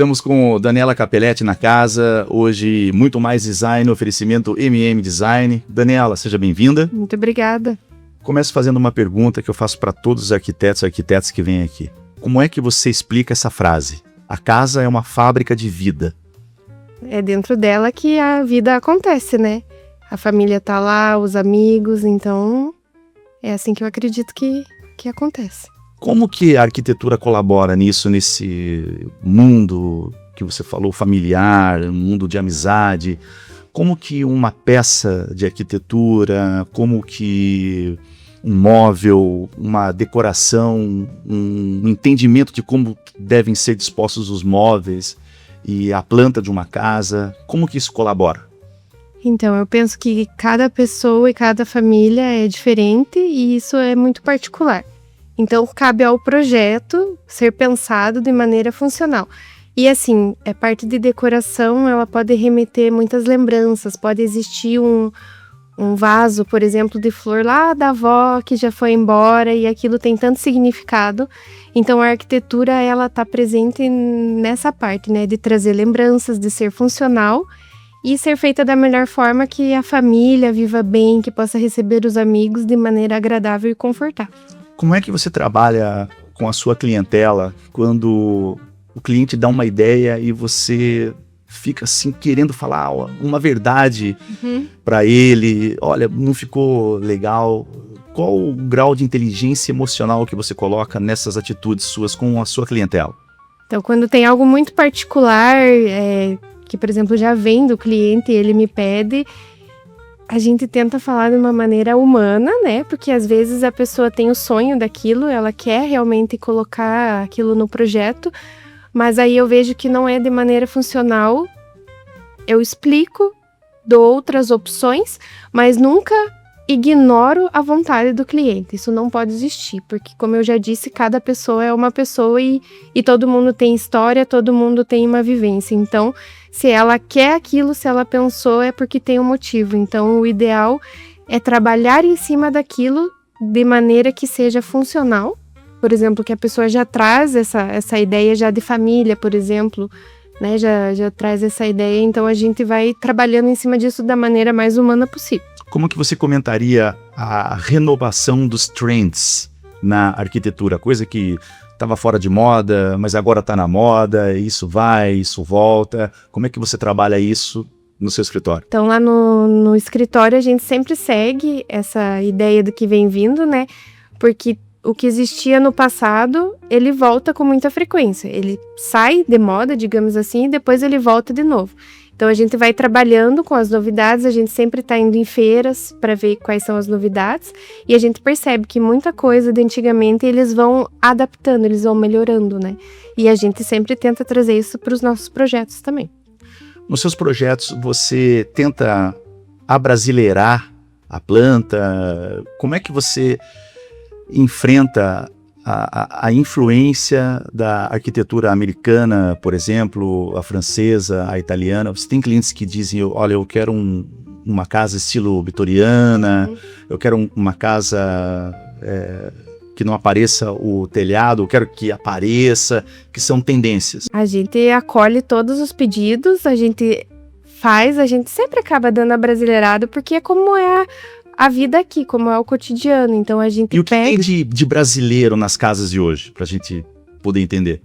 Estamos com Daniela Capelletti na casa, hoje muito mais design, oferecimento MM Design. Daniela, seja bem-vinda. Muito obrigada. Começo fazendo uma pergunta que eu faço para todos os arquitetos e arquitetas que vêm aqui. Como é que você explica essa frase? A casa é uma fábrica de vida. É dentro dela que a vida acontece, né? A família tá lá, os amigos, então é assim que eu acredito que acontece. Como que a arquitetura colabora nisso, nesse mundo que você falou, familiar, mundo de amizade? Como que uma peça de arquitetura, como que um móvel, uma decoração, um entendimento de como devem ser dispostos os móveis e a planta de uma casa, como que isso colabora? Então, eu penso que cada pessoa e cada família é diferente e isso é muito particular. Então, cabe ao projeto ser pensado de maneira funcional. E assim, a parte de decoração, ela pode remeter muitas lembranças. Pode existir um vaso, por exemplo, de flor lá da avó que já foi embora e aquilo tem tanto significado. Então, a arquitetura, ela está presente nessa parte, né? De trazer lembranças, de ser funcional e ser feita da melhor forma que a família viva bem, que possa receber os amigos de maneira agradável e confortável. Como é que você trabalha com a sua clientela quando o cliente dá uma ideia e você fica assim querendo falar uma verdade para ele? Olha, não ficou legal. Qual o grau de inteligência emocional que você coloca nessas atitudes suas com a sua clientela? Então, quando tem algo muito particular, que, por exemplo, já vem do cliente e ele me pede, a gente tenta falar de uma maneira humana, né? Porque às vezes a pessoa tem o sonho daquilo, ela quer realmente colocar aquilo no projeto, mas aí eu vejo que não é de maneira funcional. Eu explico, dou outras opções, mas nunca ignoro a vontade do cliente. Isso não pode existir, porque, como eu já disse, cada pessoa é uma pessoa e todo mundo tem história, todo mundo tem uma vivência. Então, se ela quer aquilo, se ela pensou, é porque tem um motivo. Então, o ideal é trabalhar em cima daquilo de maneira que seja funcional. Por exemplo, que a pessoa já traz essa ideia já de família, por exemplo, né? Já traz essa ideia. Então, a gente vai trabalhando em cima disso da maneira mais humana possível. Como que você comentaria a renovação dos trends na arquitetura? Coisa que estava fora de moda, mas agora está na moda, isso vai, isso volta. Como é que você trabalha isso no seu escritório? Então, lá no escritório, a gente sempre segue essa ideia do que vem vindo, né? Porque o que existia no passado, ele volta com muita frequência. Ele sai de moda, digamos assim, e depois ele volta de novo. Então, a gente vai trabalhando com as novidades, a gente sempre está indo em feiras para ver quais são as novidades, e a gente percebe que muita coisa de antigamente eles vão adaptando, eles vão melhorando, né? E a gente sempre tenta trazer isso para os nossos projetos também. Nos seus projetos, você tenta abrasileirar a planta? Como é que você enfrenta a influência da arquitetura americana, por exemplo, a francesa, a italiana? Você tem clientes que dizem, olha, eu quero uma casa estilo vitoriana, eu quero uma casa que não apareça o telhado, eu quero que apareça, que são tendências. A gente acolhe todos os pedidos, a gente sempre acaba dando abrasileirado, porque é como é a vida aqui, como é o cotidiano, então a gente E o que tem de brasileiro nas casas de hoje, pra gente poder entender?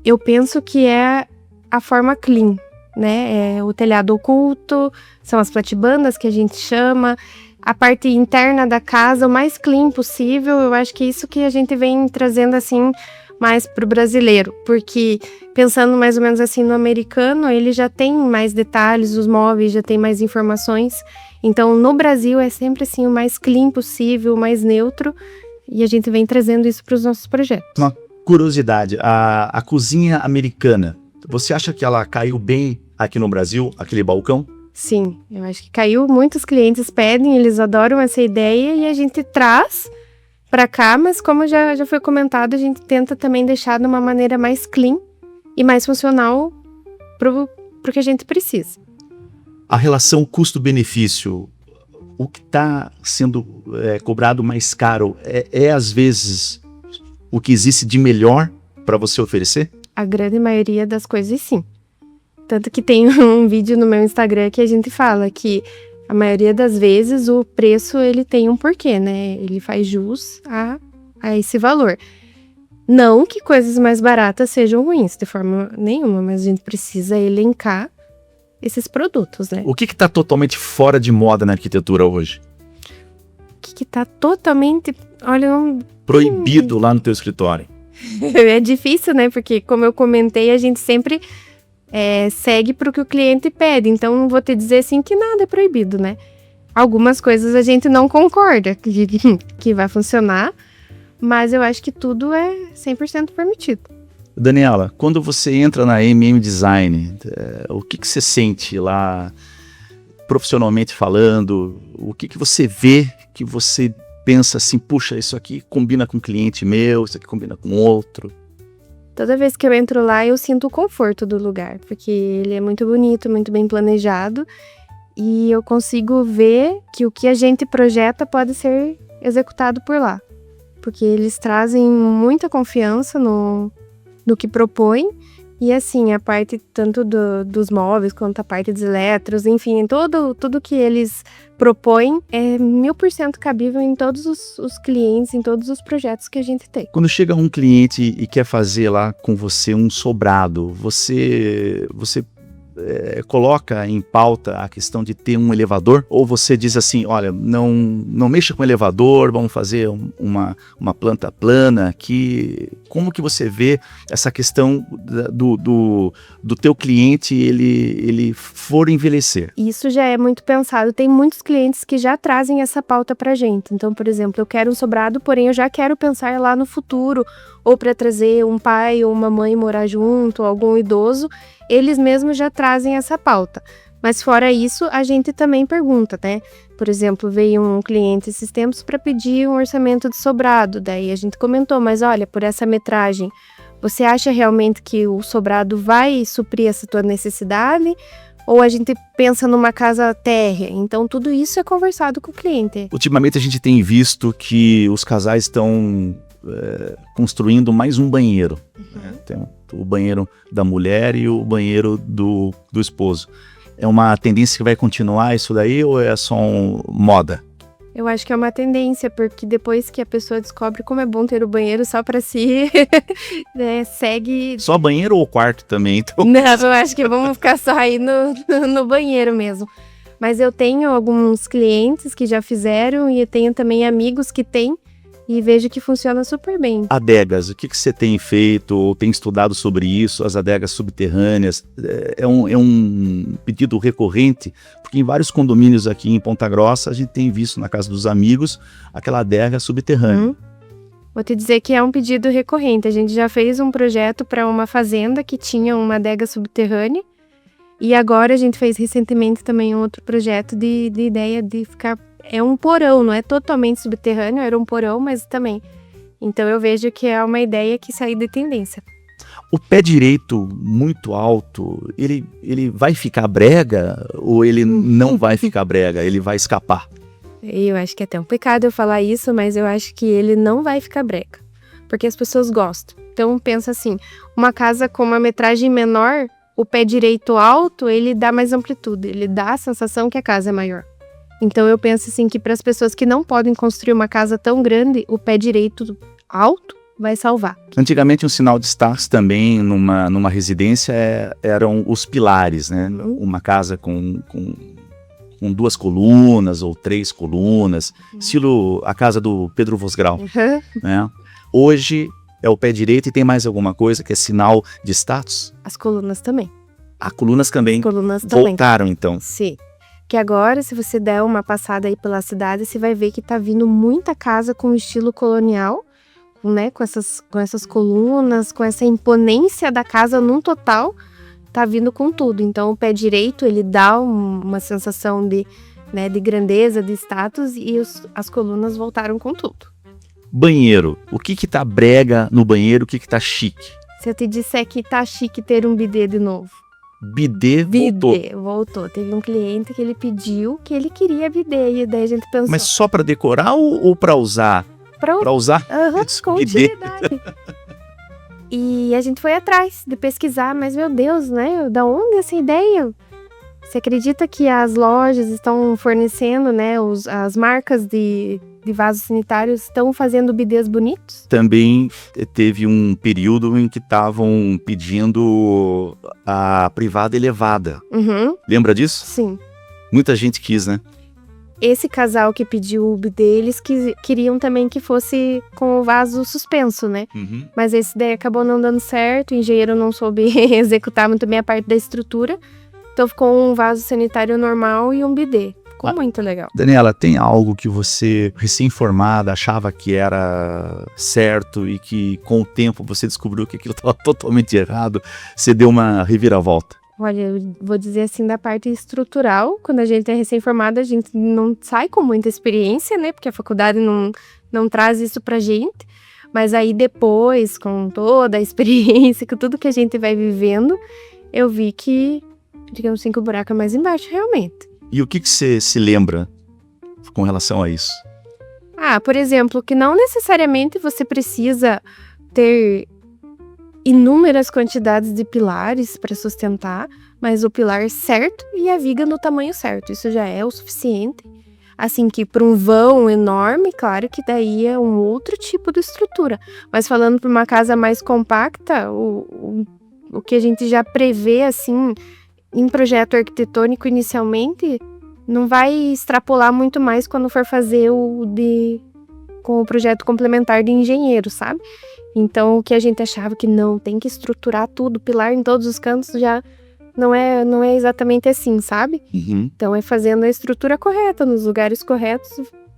Eu penso que é a forma clean, né? É o telhado oculto, são as platibandas que a gente chama, a parte interna da casa, o mais clean possível. Eu acho que é isso que a gente vem trazendo, assim, mais pro brasileiro, porque pensando mais ou menos assim no americano, ele já tem mais detalhes, os móveis já tem mais informações. Então, no Brasil, é sempre assim o mais clean possível, o mais neutro, e a gente vem trazendo isso para os nossos projetos. Uma curiosidade, a cozinha americana, você acha que ela caiu bem aqui no Brasil, aquele balcão? Sim, eu acho que caiu, muitos clientes pedem, eles adoram essa ideia e a gente traz para cá, mas como já foi comentado, a gente tenta também deixar de uma maneira mais clean e mais funcional pro que a gente precisa. A relação custo-benefício, o que está sendo cobrado mais caro, às vezes o que existe de melhor para você oferecer? a grande maioria das coisas sim. Tanto que tem um vídeo no meu Instagram que a gente fala que a maioria das vezes o preço ele tem um porquê, né? Ele faz jus a esse valor. Não que coisas mais baratas sejam ruins, de forma nenhuma, mas a gente precisa elencar esses produtos, né? O que está totalmente fora de moda na arquitetura hoje? O que está totalmente, olha, Proibido lá no teu escritório. é difícil, né? Porque, como eu comentei, a gente sempre segue para o que o cliente pede. Então, não vou te dizer assim que nada é proibido, né? Algumas coisas a gente não concorda que vai funcionar, mas eu acho que tudo é 100% permitido. Daniela, quando você entra na MM Design, o que você sente lá, profissionalmente falando? O que você vê que você pensa assim, puxa, isso aqui combina com um cliente meu, isso aqui combina com outro? Toda vez que eu entro lá, eu sinto o conforto do lugar, porque ele é muito bonito, muito bem planejado, e eu consigo ver que o que a gente projeta pode ser executado por lá. Porque eles trazem muita confiança no que propõem, e assim, a parte tanto dos móveis quanto a parte dos eletros, enfim, tudo que eles propõem é 1000% cabível em todos os clientes, em todos os projetos que a gente tem. Quando chega um cliente e quer fazer lá com você um sobrado, você coloca em pauta a questão de ter um elevador? Ou você diz assim, olha, não mexa com elevador, vamos fazer uma planta plana aqui? Como que você vê essa questão do teu cliente, ele for envelhecer? Isso já é muito pensado. Tem muitos clientes que já trazem essa pauta pra gente. Então, por exemplo, eu quero um sobrado, porém eu já quero pensar lá no futuro, ou para trazer um pai ou uma mãe morar junto, algum idoso, eles mesmos já trazem essa pauta. Mas fora isso, a gente também pergunta, né? Por exemplo, veio um cliente esses tempos para pedir um orçamento de sobrado, daí a gente comentou, mas olha, por essa metragem, você acha realmente que o sobrado vai suprir essa tua necessidade? Ou a gente pensa numa casa térrea? Então, tudo isso é conversado com o cliente. Ultimamente a gente tem visto que os casais estão construindo mais um banheiro. Né? Tem o banheiro da mulher e o banheiro do esposo. É uma tendência que vai continuar isso daí ou é só moda? Eu acho que é uma tendência, porque depois que a pessoa descobre como é bom ter o banheiro só para si, né, segue... Só banheiro ou quarto também? Então... Não, eu acho que vamos ficar só aí no banheiro mesmo. Mas eu tenho alguns clientes que já fizeram e eu tenho também amigos que têm e vejo que funciona super bem. Adegas, o que você tem feito ou tem estudado sobre isso, as adegas subterrâneas? É um pedido recorrente, porque em vários condomínios aqui em Ponta Grossa a gente tem visto na casa dos amigos aquela adega subterrânea. Vou te dizer que é um pedido recorrente. A gente já fez um projeto para uma fazenda que tinha uma adega subterrânea e agora a gente fez recentemente também um outro projeto de ideia de ficar... É um porão, não é totalmente subterrâneo, era um porão, mas também. Então eu vejo que é uma ideia que saiu de tendência. O pé direito muito alto, ele vai ficar brega ou ele não vai ficar brega, ele vai escapar? Eu acho que é até um pecado eu falar isso, mas eu acho que ele não vai ficar brega, porque as pessoas gostam. Então pensa assim, uma casa com uma metragem menor, o pé direito alto, ele dá mais amplitude, ele dá a sensação que a casa é maior. Então eu penso assim que para as pessoas que não podem construir uma casa tão grande, o pé direito alto vai salvar. Antigamente um sinal de status também numa residência eram os pilares, né? Uma casa com 2 colunas ou 3 colunas, estilo a casa do Pedro Vosgrau. Né? Hoje é o pé direito e tem mais alguma coisa que é sinal de status? As colunas também. As colunas também voltaram então? Sim. Que agora, se você der uma passada aí pela cidade, você vai ver que tá vindo muita casa com estilo colonial, né? Com essas colunas, com essa imponência da casa num total, tá vindo com tudo. Então, o pé direito, ele dá uma sensação de grandeza, de status, e as colunas voltaram com tudo. Banheiro. O que tá brega no banheiro, o que tá chique? Se eu te disser que tá chique ter um bidê de novo. Bidê voltou. Teve um cliente que ele pediu que ele queria bidê, e daí a gente pensou... Mas só para decorar ou para usar? Para usar? Com utilidade. E a gente foi atrás de pesquisar, mas meu Deus, né? Da onde essa ideia? Você acredita que as lojas estão fornecendo, né? As marcas de vasos sanitários estão fazendo bidês bonitos? Também teve um período em que estavam pedindo a privada elevada. Uhum, Lembra disso? sim. Muita gente quis, né? Esse casal que pediu o bidê, eles queriam também que fosse com o vaso suspenso, né? Uhum. Mas esse daí acabou não dando certo, o engenheiro não soube executar muito bem a parte da estrutura. Então ficou um vaso sanitário normal e um bidê. Ficou muito legal. Daniela, tem algo que você, recém-formada, achava que era certo e que com o tempo você descobriu que aquilo estava totalmente errado, você deu uma reviravolta? Olha, eu vou dizer assim, da parte estrutural, quando a gente é recém-formada, a gente não sai com muita experiência, né? Porque a faculdade não traz isso pra gente. Mas aí depois, com toda a experiência, com tudo que a gente vai vivendo, eu vi que, digamos assim, que o buraco é mais embaixo, realmente. E o que você se lembra com relação a isso? Por exemplo, que não necessariamente você precisa ter inúmeras quantidades de pilares para sustentar, mas o pilar certo e a viga no tamanho certo. Isso já é o suficiente. Assim que para um vão enorme, claro que daí é um outro tipo de estrutura. Mas falando para uma casa mais compacta, o que a gente já prevê assim em projeto arquitetônico inicialmente, não vai extrapolar muito mais quando for fazer com o projeto complementar de engenheiro, sabe? Então, o que a gente achava que não, tem que estruturar tudo, pilar em todos os cantos, já não é exatamente assim, sabe? Uhum. Então, é fazendo a estrutura correta, nos lugares corretos,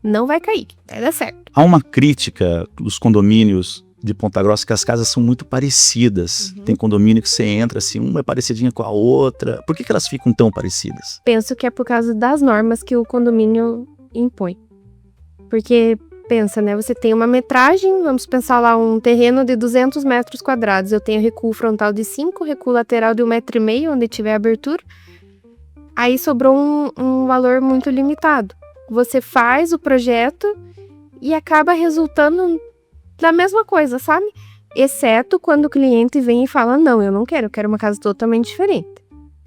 não vai cair, vai dar certo. Há uma crítica dos condomínios de Ponta Grossa que as casas são muito parecidas. Uhum. Tem condomínio que você entra assim, uma é parecidinha com a outra. Por que elas ficam tão parecidas? Penso que é por causa das normas que o condomínio impõe. Porque pensa, né? Você tem uma metragem, vamos pensar lá um terreno de 200 metros quadrados. Eu tenho recuo frontal de 5, recuo lateral de 1,5 m, onde tiver abertura. Aí sobrou um valor muito limitado. Você faz o projeto e acaba resultando da mesma coisa, sabe? Exceto quando o cliente vem e fala, não, eu quero uma casa totalmente diferente.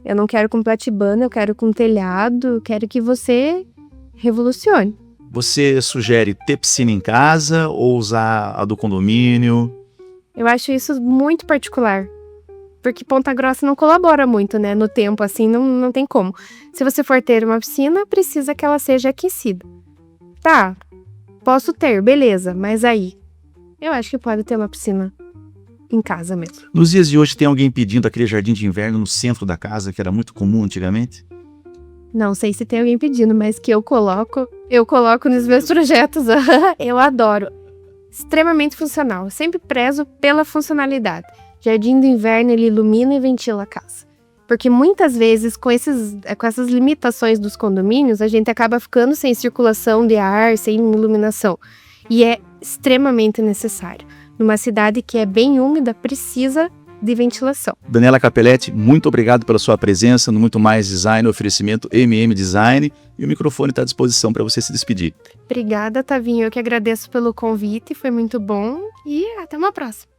Eu não quero com platibana, eu quero com telhado, eu quero que você revolucione. Você sugere ter piscina em casa ou usar a do condomínio? Eu acho isso muito particular. Porque Ponta Grossa não colabora muito, né? No tempo, assim, não tem como. Se você for ter uma piscina, precisa que ela seja aquecida. Tá, posso ter, beleza. Mas aí, eu acho que pode ter uma piscina em casa mesmo. Nos dias de hoje tem alguém pedindo aquele jardim de inverno no centro da casa, que era muito comum antigamente? Não sei se tem alguém pedindo, mas que eu coloco nos meus projetos. Eu adoro. Extremamente funcional. Eu sempre prezo pela funcionalidade. Jardim do inverno, ele ilumina e ventila a casa. Porque muitas vezes, com essas limitações dos condomínios, a gente acaba ficando sem circulação de ar, sem iluminação. E é extremamente necessário. Numa cidade que é bem úmida, precisa de ventilação. Daniela Capelletti, muito obrigado pela sua presença no Muito Mais Design, oferecimento Design, e o microfone está à disposição para você se despedir. Obrigada, Tavinho. Eu que agradeço pelo convite, foi muito bom e até uma próxima.